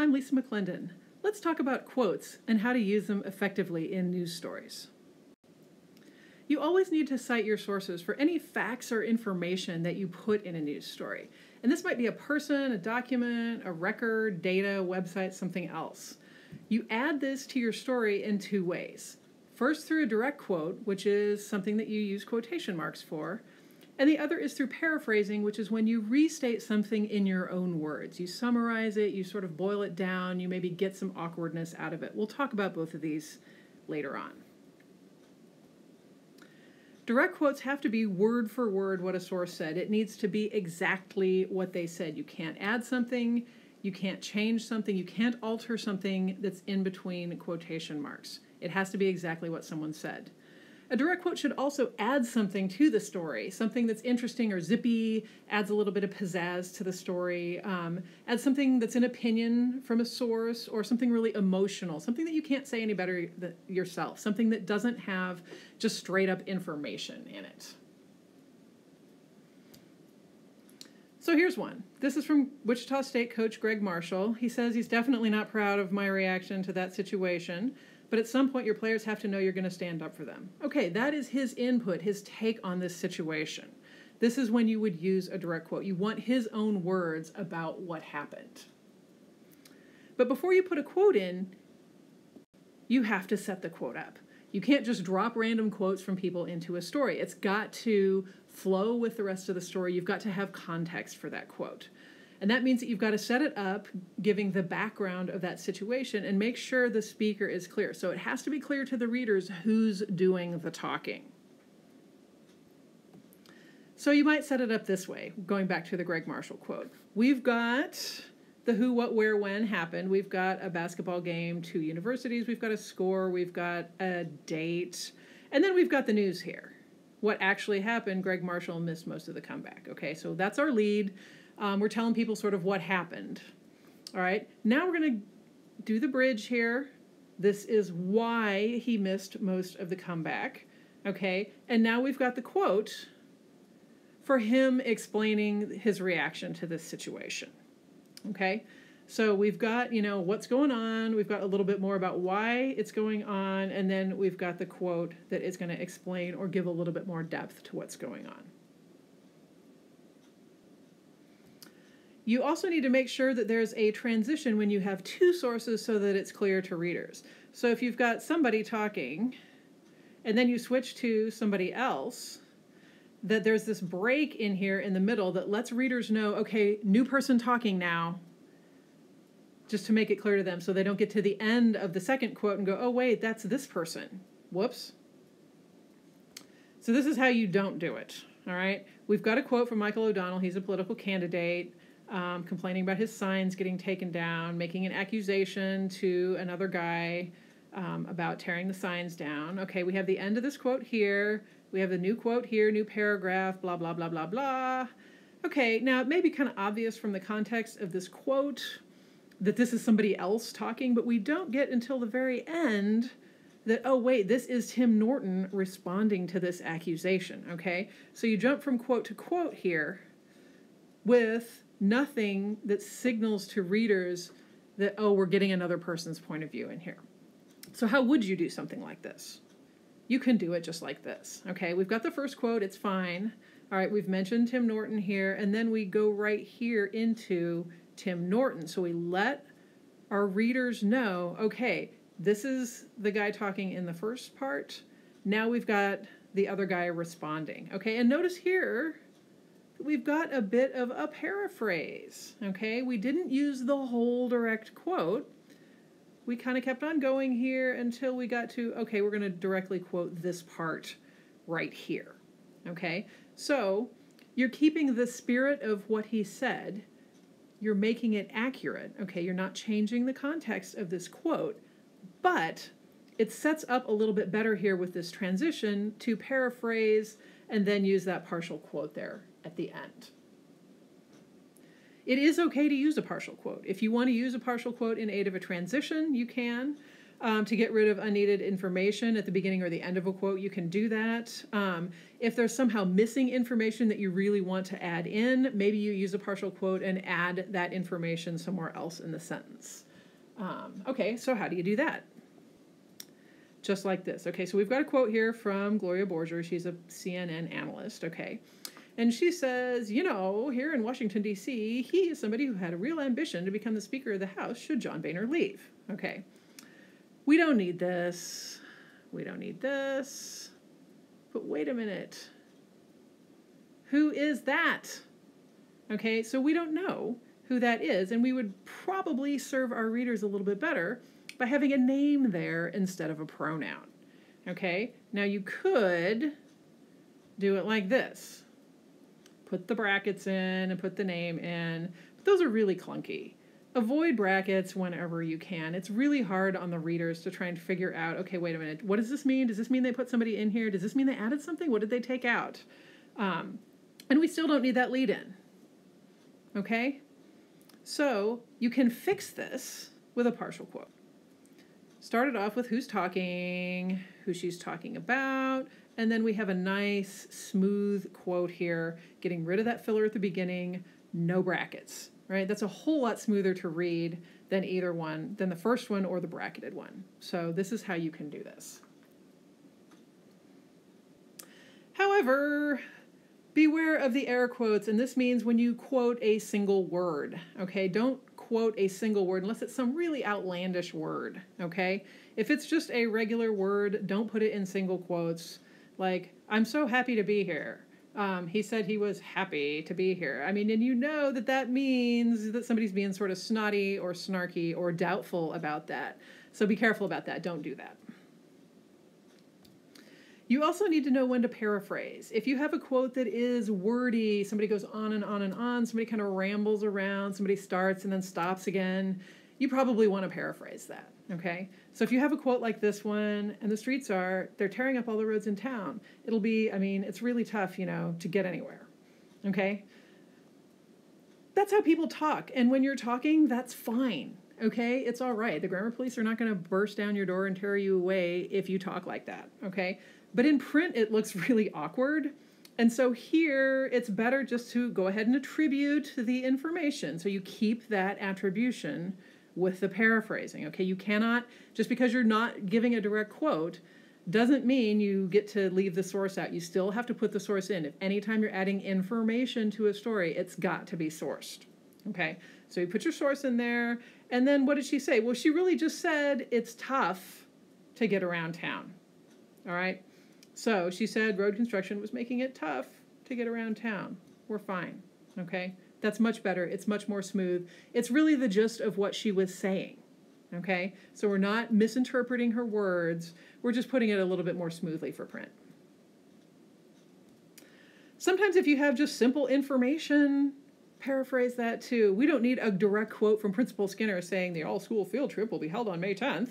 I'm Lisa McClendon. Let's talk about quotes and how to use them effectively in news stories. You always need to cite your sources for any facts or information that you put in a news story. And this might be a person, a document, a record, data, website, something else. You add this to your story in two ways. First, through a direct quote, which is something that you use quotation marks for. And the other is through paraphrasing, which is when you restate something in your own words. You summarize it, you sort of boil it down, you maybe get some awkwardness out of it. We'll talk about both of these later on. Direct quotes have to be word for word what a source said. It needs to be exactly what they said. You can't add something, you can't change something, you can't alter something that's in between quotation marks. It has to be exactly what someone said. A direct quote should also add something to the story, something that's interesting or zippy, adds a little bit of pizzazz to the story, adds something that's an opinion from a source, or something really emotional, something that you can't say any better yourself, something that doesn't have just straight up information in it. So here's one. This is from Wichita State coach Greg Marshall. He says he's definitely not proud of my reaction to that situation, but at some point your players have to know you're going to stand up for them. Okay, that is his input, his take on this situation. This is when you would use a direct quote. You want his own words about what happened. But before you put a quote in, you have to set the quote up. You can't just drop random quotes from people into a story. It's got to flow with the rest of the story. You've got to have context for that quote. And that means that you've got to set it up, giving the background of that situation, and make sure the speaker is clear. So it has to be clear to the readers who's doing the talking. So you might set it up this way, going back to the Greg Marshall quote. We've got the who, what, where, when happened. We've got a basketball game, 2 universities. We've got a score. We've got a date. And then we've got the news here. What actually happened, Greg Marshall missed most of the comeback. Okay, so that's our lead. We're telling people sort of what happened. All right, now we're going to do the bridge here. This is why he missed most of the comeback. Okay, and now we've got the quote for him explaining his reaction to this situation. Okay, so we've got, what's going on. We've got a little bit more about why it's going on. And then we've got the quote that is going to explain or give a little bit more depth to what's going on. You also need to make sure that there's a transition when you have 2 sources so that it's clear to readers. So if you've got somebody talking and then you switch to somebody else, that there's this break in here in the middle that lets readers know, okay, new person talking now, just to make it clear to them so they don't get to the end of the second quote and go, oh, wait, that's this person. Whoops. So this is how you don't do it, all right? We've got a quote from Michael O'Donnell. He's a political candidate. Complaining about his signs getting taken down, making an accusation to another guy about tearing the signs down. Okay, we have the end of this quote here. We have the new quote here, new paragraph, blah, blah, blah, blah, blah. Okay, now it may be kind of obvious from the context of this quote that this is somebody else talking, but we don't get until the very end that, oh, wait, this is Tim Norton responding to this accusation, okay? So you jump from quote to quote here with nothing that signals to readers that, oh, we're getting another person's point of view in here. So how would you do something like this? You can do it just like this. Okay, we've got the first quote, it's fine. All right, we've mentioned Tim Norton here, and then we go right here into Tim Norton. So we let our readers know, okay, this is the guy talking in the first part. Now we've got the other guy responding. Okay, and notice here, we've got a bit of a paraphrase, okay? We didn't use the whole direct quote. We kind of kept on going here until we got to, okay, we're going to directly quote this part right here, okay? So you're keeping the spirit of what he said. You're making it accurate, okay? You're not changing the context of this quote, but it sets up a little bit better here with this transition to paraphrase and then use that partial quote there at the end. It is okay to use a partial quote. If you want to use a partial quote in aid of a transition, you can. To get rid of unneeded information at the beginning or the end of a quote, you can do that. If there's somehow missing information that you really want to add in, maybe you use a partial quote and add that information somewhere else in the sentence. Okay, so how do you do that? Just like this. Okay, so we've got a quote here from Gloria Borger. She's a CNN analyst, okay? And she says, you know, here in Washington, D.C., he is somebody who had a real ambition to become the Speaker of the House should John Boehner leave. Okay. We don't need this. We don't need this. But wait a minute. Who is that? Okay, so we don't know who that is, and we would probably serve our readers a little bit better by having a name there instead of a pronoun. Okay, now you could do it like this. Put the brackets in and put the name in, but those are really clunky. Avoid brackets whenever you can. It's really hard on the readers to try and figure out, okay, wait a minute, what does this mean? Does this mean they put somebody in here? Does this mean they added something? What did they take out? And we still don't need that lead in. Okay? So you can fix this with a partial quote. Start it off with who's talking, who she's talking about, and then we have a nice, smooth quote here, getting rid of that filler at the beginning, no brackets, right? That's a whole lot smoother to read than either one, than the first one or the bracketed one. So this is how you can do this. However, beware of the air quotes, and this means when you quote a single word, okay? Don't quote a single word unless it's some really outlandish word, okay? If it's just a regular word, don't put it in single quotes. Like, I'm so happy to be here. He said he was happy to be here. I mean, and you know that that means that somebody's being sort of snotty or snarky or doubtful about that. So be careful about that. Don't do that. You also need to know when to paraphrase. If you have a quote that is wordy, somebody goes on and on and on, somebody kind of rambles around, somebody starts and then stops again, you probably want to paraphrase that, okay? So if you have a quote like this one, and the streets they're tearing up all the roads in town, it'll be, I mean, it's really tough, you know, to get anywhere, okay? That's how people talk, and when you're talking, that's fine, okay? It's all right. The grammar police are not going to burst down your door and tear you away if you talk like that, okay? But in print, it looks really awkward. And so here, it's better just to go ahead and attribute the information. So you keep that attribution with the paraphrasing, okay? You cannot, just because you're not giving a direct quote, doesn't mean you get to leave the source out. You still have to put the source in. If anytime you're adding information to a story, it's got to be sourced, okay? So you put your source in there, and then what did she say? Well, she really just said it's tough to get around town, all right? So she said road construction was making it tough to get around town. We're fine, okay? That's much better. It's much more smooth. It's really the gist of what she was saying, okay? So we're not misinterpreting her words. We're just putting it a little bit more smoothly for print. Sometimes if you have just simple information, paraphrase that too. We don't need a direct quote from Principal Skinner saying the all-school field trip will be held on May 10th.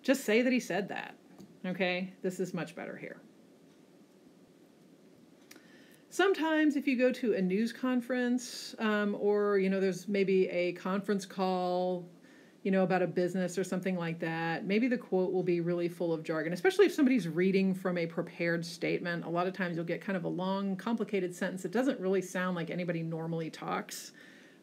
Just say that he said that. Okay, this is much better here. Sometimes if you go to a news conference or, you know, there's maybe a conference call, you know, about a business or something like that, maybe the quote will be really full of jargon, especially if somebody's reading from a prepared statement. A lot of times you'll get kind of a long, complicated sentence that doesn't really sound like anybody normally talks.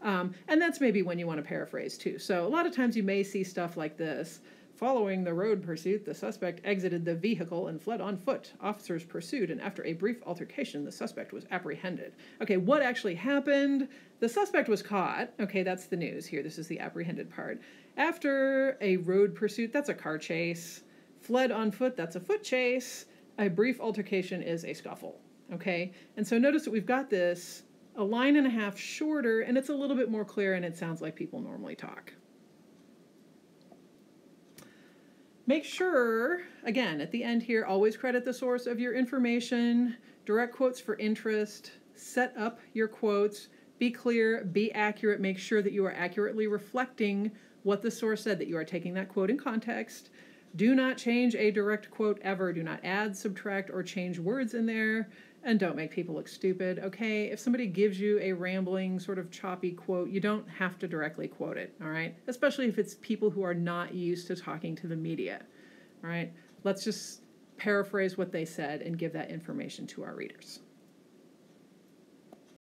And that's maybe when you want to paraphrase too. So a lot of times you may see stuff like this. Following the road pursuit, the suspect exited the vehicle and fled on foot. Officers pursued, and after a brief altercation, the suspect was apprehended. Okay, what actually happened? The suspect was caught. Okay, that's the news here. This is the apprehended part. After a road pursuit, that's a car chase. Fled on foot, that's a foot chase. A brief altercation is a scuffle. Okay, and so notice that we've got this a line and a half shorter, and it's a little bit more clear, and it sounds like people normally talk. Make sure, again, at the end here, always credit the source of your information, direct quotes for interest, set up your quotes, be clear, be accurate, make sure that you are accurately reflecting what the source said, that you are taking that quote in context. Do not change a direct quote ever. Do not add, subtract, or change words in there. And don't make people look stupid, okay? If somebody gives you a rambling, sort of choppy quote, you don't have to directly quote it, all right? Especially if it's people who are not used to talking to the media, all right? Let's just paraphrase what they said and give that information to our readers.